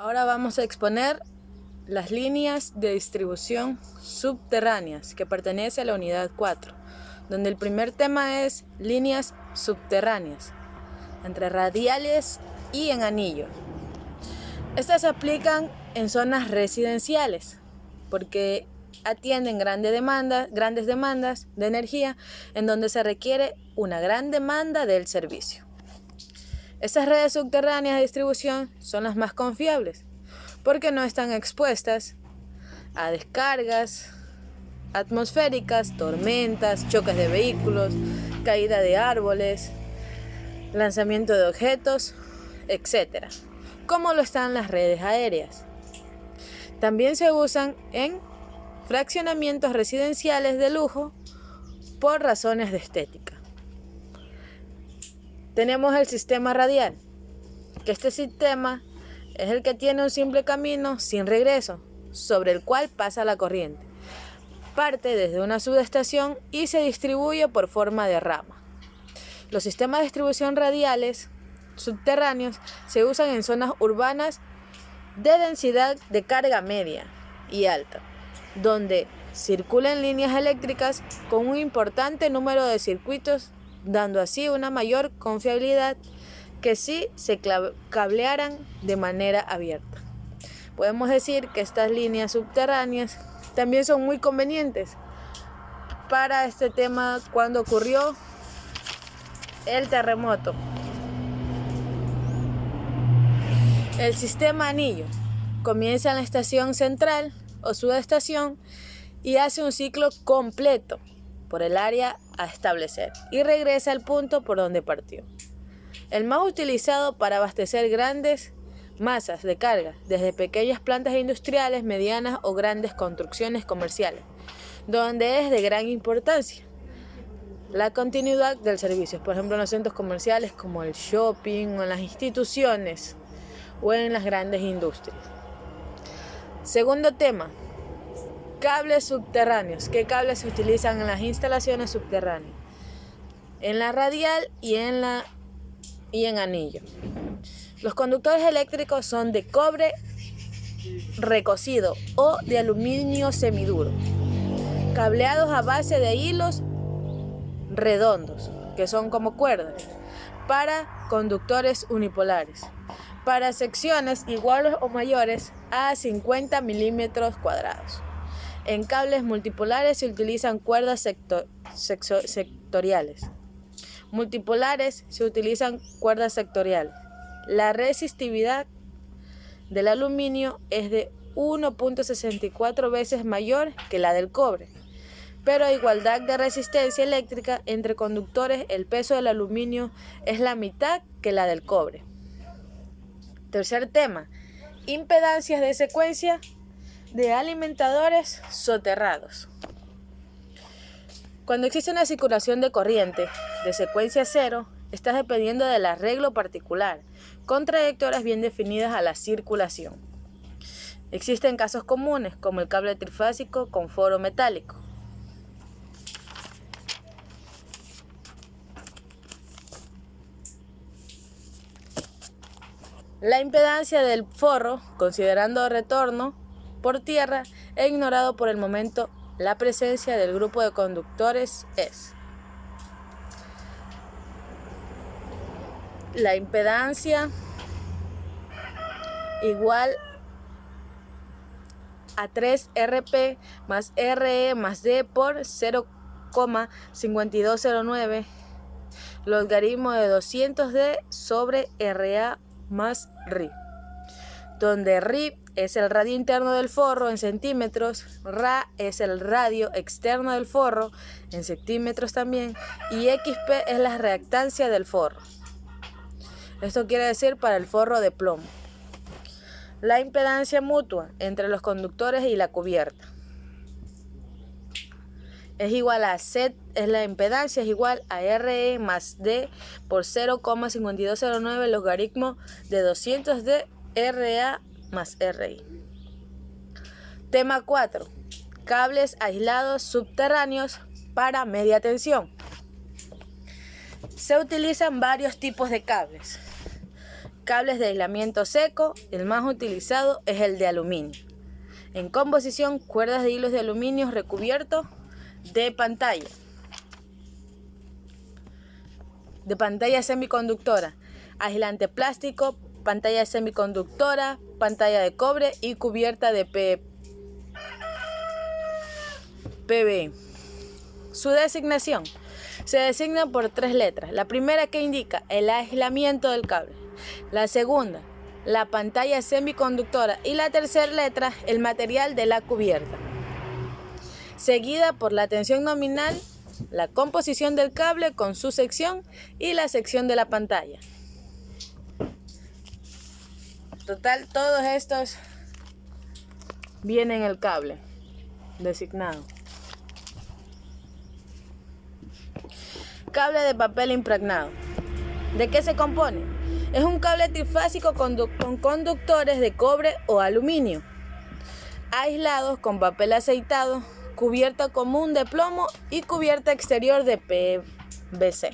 Ahora vamos a exponer las líneas de distribución subterráneas que pertenece a la unidad 4, donde el primer tema es líneas subterráneas, entre radiales y en anillo. Estas se aplican en zonas residenciales porque atienden grandes demandas de energía en donde se requiere una gran demanda del servicio. Estas redes subterráneas de distribución son las más confiables porque no están expuestas a descargas atmosféricas, tormentas, choques de vehículos, caída de árboles, lanzamiento de objetos, etc., como lo están las redes aéreas. También se usan en fraccionamientos residenciales de lujo por razones de estética. Tenemos el sistema radial, que este sistema es el que tiene un simple camino sin regreso, sobre el cual pasa la corriente. Parte desde una subestación y se distribuye por forma de rama. Los sistemas de distribución radiales subterráneos se usan en zonas urbanas de densidad de carga media y alta, donde circulan líneas eléctricas con un importante número de circuitos, dando así una mayor confiabilidad que si se cablearan de manera abierta. Podemos decir que estas líneas subterráneas también son muy convenientes para este tema cuando ocurrió el terremoto. El sistema anillo comienza en la estación central o subestación y hace un ciclo completo por el área a establecer y regresa al punto por donde partió. El más utilizado para abastecer grandes masas de carga, desde pequeñas plantas industriales, medianas o grandes construcciones comerciales, donde es de gran importancia la continuidad del servicio, por ejemplo en los centros comerciales como el shopping o en las instituciones o en las grandes industrias. Segundo tema, cables subterráneos. ¿Qué cables se utilizan en las instalaciones subterráneas? En la radial y en anillo. Los conductores eléctricos son de cobre recocido o de aluminio semiduro, cableados a base de hilos redondos, que son como cuerdas, para conductores unipolares, para secciones iguales o mayores a 50 milímetros cuadrados. En cables multipolares se utilizan cuerdas sectoriales. Multipolares se utilizan cuerdas sectoriales. La resistividad del aluminio es de 1.64 veces mayor que la del cobre, pero a igualdad de resistencia eléctrica entre conductores, el peso del aluminio es la mitad que la del cobre. Tercer tema, impedancias de secuencia de alimentadores soterrados. Cuando existe una circulación de corriente de secuencia cero, está dependiendo del arreglo particular, con trayectorias bien definidas a la circulación. Existen casos comunes, como el cable trifásico con foro metálico. La impedancia del forro, considerando retorno por tierra e ignorado por el momento la presencia del grupo de conductores, es la impedancia igual a 3 RP más RE más D por 0,5209, logaritmo de 200D sobre RA más RI, donde RI es el radio interno del forro en centímetros, Ra es el radio externo del forro en centímetros también, y XP es la reactancia del forro. Esto quiere decir para el forro de plomo. La impedancia mutua entre los conductores y la cubierta es igual a Z, la impedancia es igual a RE más D por 0,5209 logaritmo de 200 de RA más RI. Tema 4. Cables aislados subterráneos para media tensión. Se utilizan varios tipos de cables. Cables de aislamiento seco, el más utilizado es el de aluminio. En composición, cuerdas de hilos de aluminio recubiertos de pantalla semiconductora, aislante plástico, pantalla semiconductora, pantalla de cobre y cubierta de PVC. Su designación se designa por 3 letras. La primera, que indica el aislamiento del cable. La segunda, la pantalla semiconductora. Y la tercera letra, el material de la cubierta. Seguida por la tensión nominal, la composición del cable con su sección y la sección de la pantalla. Total, todos estos vienen en el cable designado. Cable de papel impregnado. ¿De qué se compone? Es un cable trifásico con conductores de cobre o aluminio, aislados con papel aceitado, cubierta común de plomo y cubierta exterior de PVC.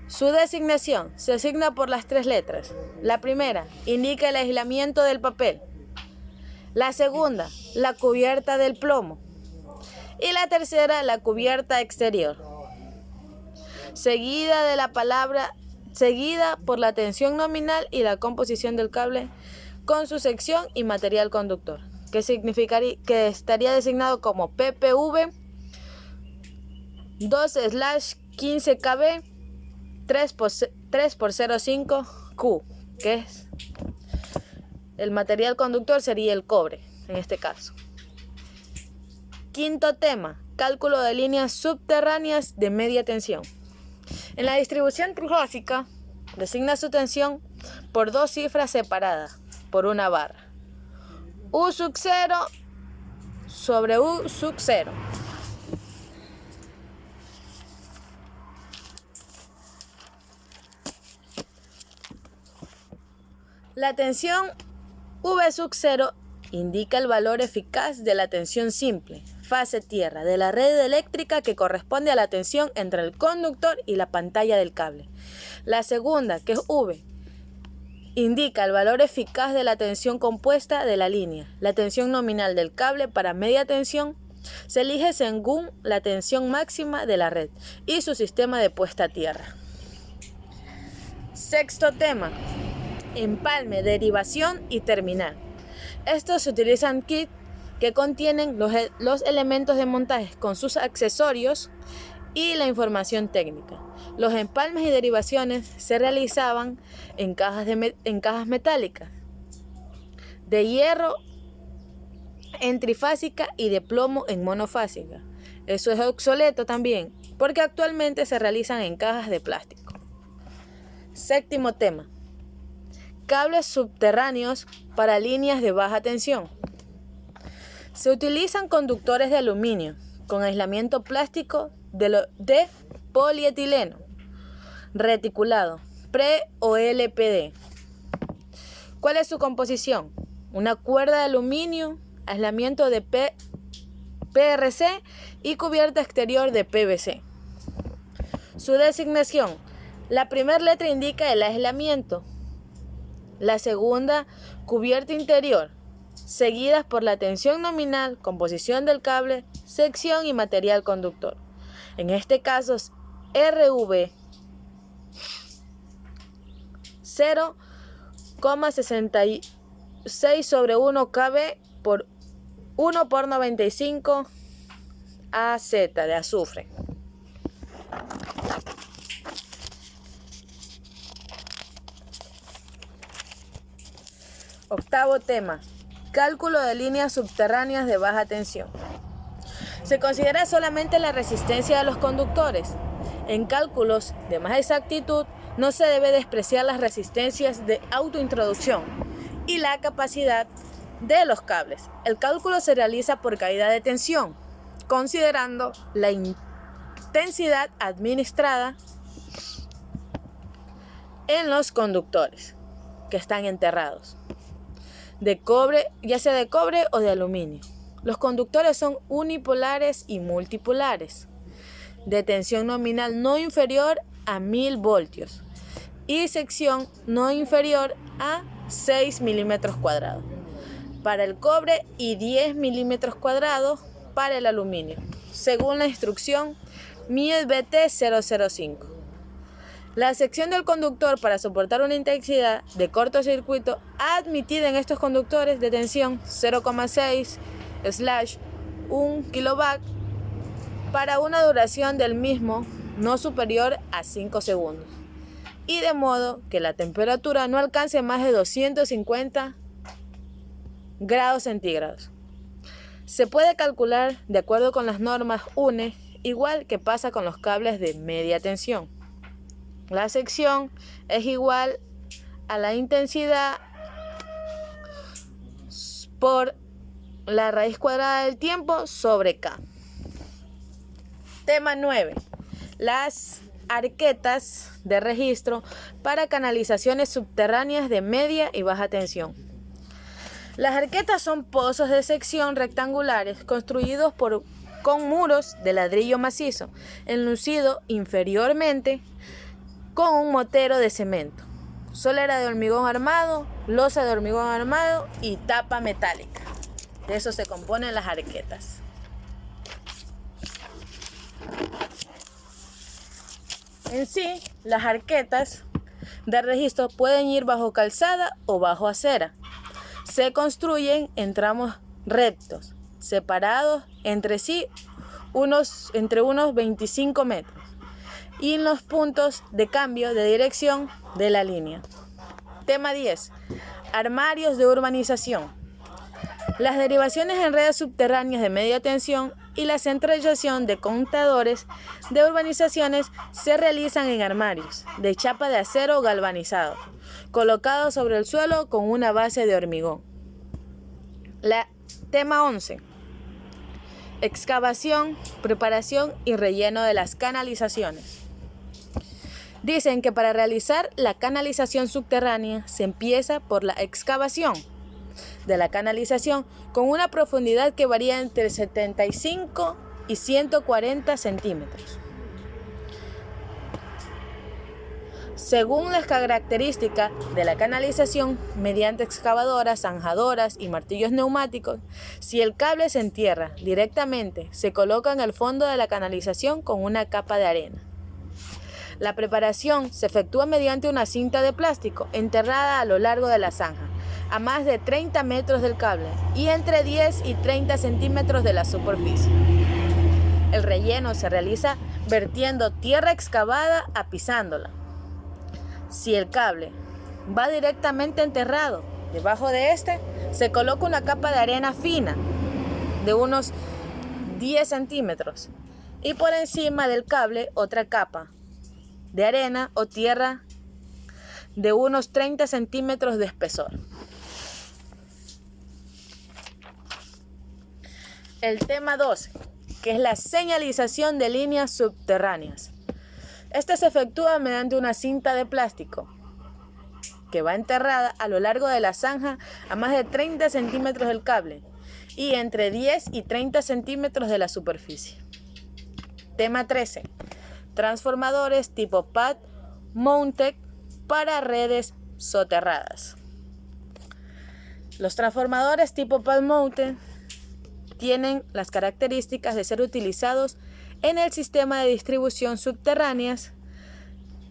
Su designación se asigna por las 3 letras. La primera indica el aislamiento del papel. La segunda, la cubierta del plomo. Y la tercera, la cubierta exterior. Seguida por la tensión nominal y la composición del cable con su sección y material conductor, que estaría designado como PPV 2/15KB 3x05Q, que es el material conductor, sería el cobre en este caso. Quinto tema, cálculo de líneas subterráneas de media tensión. En la distribución trifásica, designa su tensión por 2 cifras separadas por una barra. U sub 0 sobre U sub 0. La tensión V sub 0 indica el valor eficaz de la tensión simple, fase tierra, de la red eléctrica, que corresponde a la tensión entre el conductor y la pantalla del cable. La segunda, que es V, indica el valor eficaz de la tensión compuesta de la línea. La tensión nominal del cable para media tensión se elige según la tensión máxima de la red y su sistema de puesta a tierra. Sexto tema, empalme, derivación y terminal. Estos se utilizan kits que contienen los elementos de montaje con sus accesorios y la información técnica. Los empalmes y derivaciones se realizaban en cajas metálicas, de hierro en trifásica y de plomo en monofásica. Eso es obsoleto también, porque actualmente se realizan en cajas de plástico. Séptimo tema, cables subterráneos para líneas de baja tensión. Se utilizan conductores de aluminio con aislamiento plástico de polietileno reticulado, PRE o LPD. ¿Cuál es su composición? Una cuerda de aluminio, aislamiento de PRC y cubierta exterior de PVC. Su designación. La primera letra indica el aislamiento. La segunda, cubierta interior, seguidas por la tensión nominal, composición del cable, sección y material conductor. En este caso es RV 0,66 sobre 1 KB por 1 por 95 AZ de azufre. Octavo tema, cálculo de líneas subterráneas de baja tensión. Se considera solamente la resistencia de los conductores. En cálculos de más exactitud, no se debe despreciar las resistencias de autointroducción y la capacidad de los cables. El cálculo se realiza por caída de tensión, considerando la intensidad administrada en los conductores que están enterrados, de cobre, ya sea de cobre o de aluminio. Los conductores son unipolares y multipolares, de tensión nominal no inferior a 1000 voltios y sección no inferior a 6 milímetros cuadrados para el cobre y 10 milímetros cuadrados para el aluminio, según la instrucción MIED-BT 005. La sección del conductor para soportar una intensidad de cortocircuito admitida en estos conductores de tensión 0,6/1 kV para una duración del mismo no superior a 5 segundos y de modo que la temperatura no alcance más de 250 grados centígrados. Se puede calcular de acuerdo con las normas UNE, igual que pasa con los cables de media tensión. La sección es igual a la intensidad por la raíz cuadrada del tiempo sobre K. Tema 9. Las arquetas de registro para canalizaciones subterráneas de media y baja tensión. Las arquetas son pozos de sección rectangulares construidos con muros de ladrillo macizo, enlucido inferiormente con un motero de cemento, solera de hormigón armado, losa de hormigón armado y tapa metálica. De eso se componen las arquetas. En sí, las arquetas de registro pueden ir bajo calzada o bajo acera. Se construyen en tramos rectos, separados entre sí entre unos 25 metros. Y en los puntos de cambio de dirección de la línea. Tema 10. Armarios de urbanización. Las derivaciones en redes subterráneas de media tensión y la centralización de contadores de urbanizaciones se realizan en armarios de chapa de acero galvanizado, colocados sobre el suelo con una base de hormigón. Tema 11. Excavación, preparación y relleno de las canalizaciones. Dicen que para realizar la canalización subterránea se empieza por la excavación de la canalización con una profundidad que varía entre 75 y 140 centímetros. Según las características de la canalización, mediante excavadoras, zanjadoras y martillos neumáticos, si el cable se entierra directamente, se coloca en el fondo de la canalización con una capa de arena. La preparación se efectúa mediante una cinta de plástico enterrada a lo largo de la zanja, a más de 30 metros del cable y entre 10 y 30 centímetros de la superficie. El relleno se realiza vertiendo tierra excavada apizándola. Si el cable va directamente enterrado, debajo de este se coloca una capa de arena fina de unos 10 centímetros y por encima del cable otra capa de arena o tierra de unos 30 centímetros de espesor. El tema 12, que es la señalización de líneas subterráneas. Esta se efectúa mediante una cinta de plástico que va enterrada a lo largo de la zanja a más de 30 centímetros del cable y entre 10 y 30 centímetros de la superficie. Tema 13. Transformadores tipo pad mounted para redes soterradas. Los transformadores tipo pad mounted tienen las características de ser utilizados en el sistema de distribución subterráneas,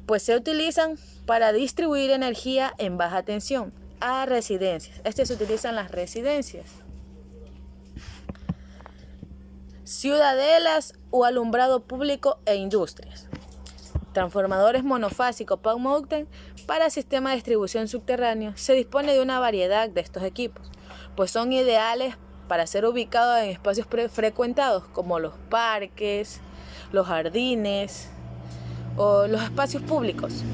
pues se utilizan para distribuir energía en baja tensión a residencias. Se utilizan en las residencias, ciudadelas o alumbrado público e industrias. Transformadores monofásicos pad mounted para sistema de distribución subterráneo. Se dispone de una variedad de estos equipos, pues son ideales para ser ubicados en espacios frecuentados como los parques, los jardines o los espacios públicos.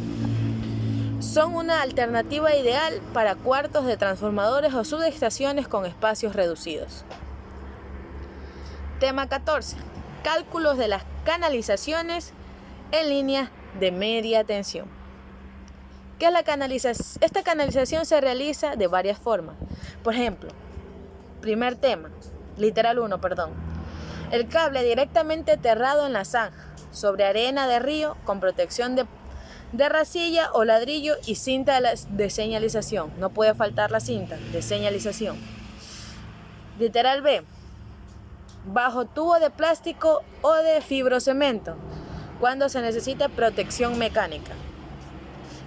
Son una alternativa ideal para cuartos de transformadores o subestaciones con espacios reducidos. Tema 14. Cálculos de las canalizaciones en líneas de media tensión. ¿Qué es la canalización? Esta canalización se realiza de varias formas. Por ejemplo, primer tema, literal 1, el cable directamente enterrado en la zanja, sobre arena de río con protección de racilla o ladrillo y cinta de señalización. No puede faltar la cinta de señalización. Literal B, bajo tubo de plástico o de fibrocemento, cuando se necesita protección mecánica.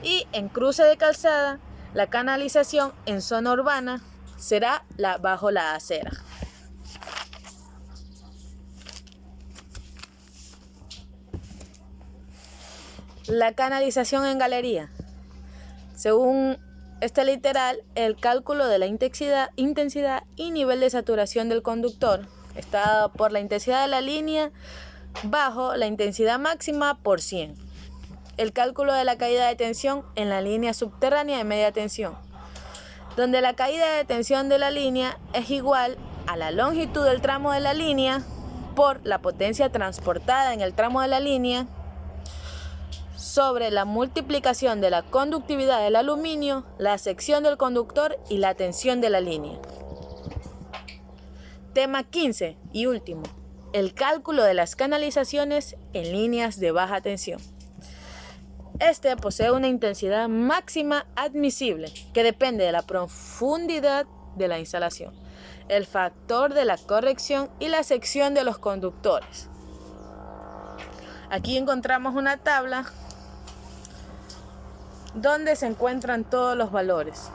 Y en cruce de calzada, la canalización en zona urbana será bajo la acera. La canalización en galería. Según este literal, el cálculo de la intensidad y nivel de saturación del conductor está dado por la intensidad de la línea bajo la intensidad máxima por 100. El cálculo de la caída de tensión en la línea subterránea de media tensión, donde la caída de tensión de la línea es igual a la longitud del tramo de la línea por la potencia transportada en el tramo de la línea sobre la multiplicación de la conductividad del aluminio, la sección del conductor y la tensión de la línea. Tema 15 y último, el cálculo de las canalizaciones en líneas de baja tensión. Este posee una intensidad máxima admisible que depende de la profundidad de la instalación, el factor de la corrección y la sección de los conductores. Aquí encontramos una tabla donde se encuentran todos los valores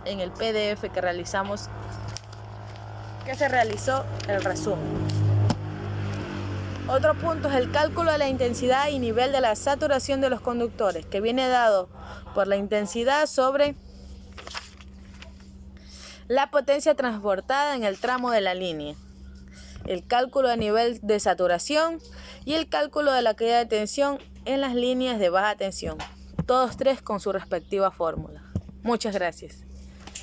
en el PDF que se realizó el resumen. Otro punto es el cálculo de la intensidad y nivel de la saturación de los conductores, que viene dado por la intensidad sobre la potencia transportada en el tramo de la línea, el cálculo de nivel de saturación y el cálculo de la caída de tensión en las líneas de baja tensión, todos tres con su respectiva fórmula. Muchas gracias.